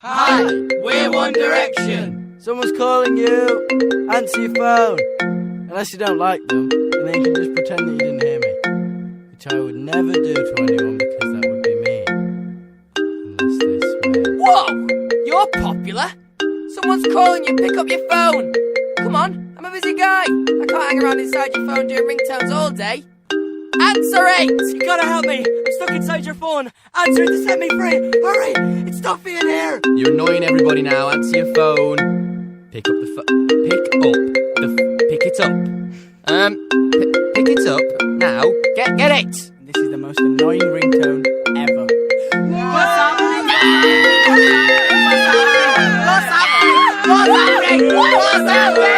Hi, we're One Direction. Someone's calling you. Answer your phone. Unless you don't like them, and then you can just pretend that you didn't hear me. Which I would never do to anyone because that would be mean. Unless they swear. Whoa! You're popular. Someone's calling you, pick up your phone. Come on, I'm a busy guy. I can't hang around inside your phone doing ringtones all day. Answer it! You gotta help me! I'm stuck inside your phone! Answer it to set me free! Hurry! It's stuffy in here! You're annoying everybody now. Answer your phone. Pick up the phone. Pick it up. Pick it up now. Get it! This is the most annoying ringtone ever. What's happening? What's happening? What's happening? What's happening?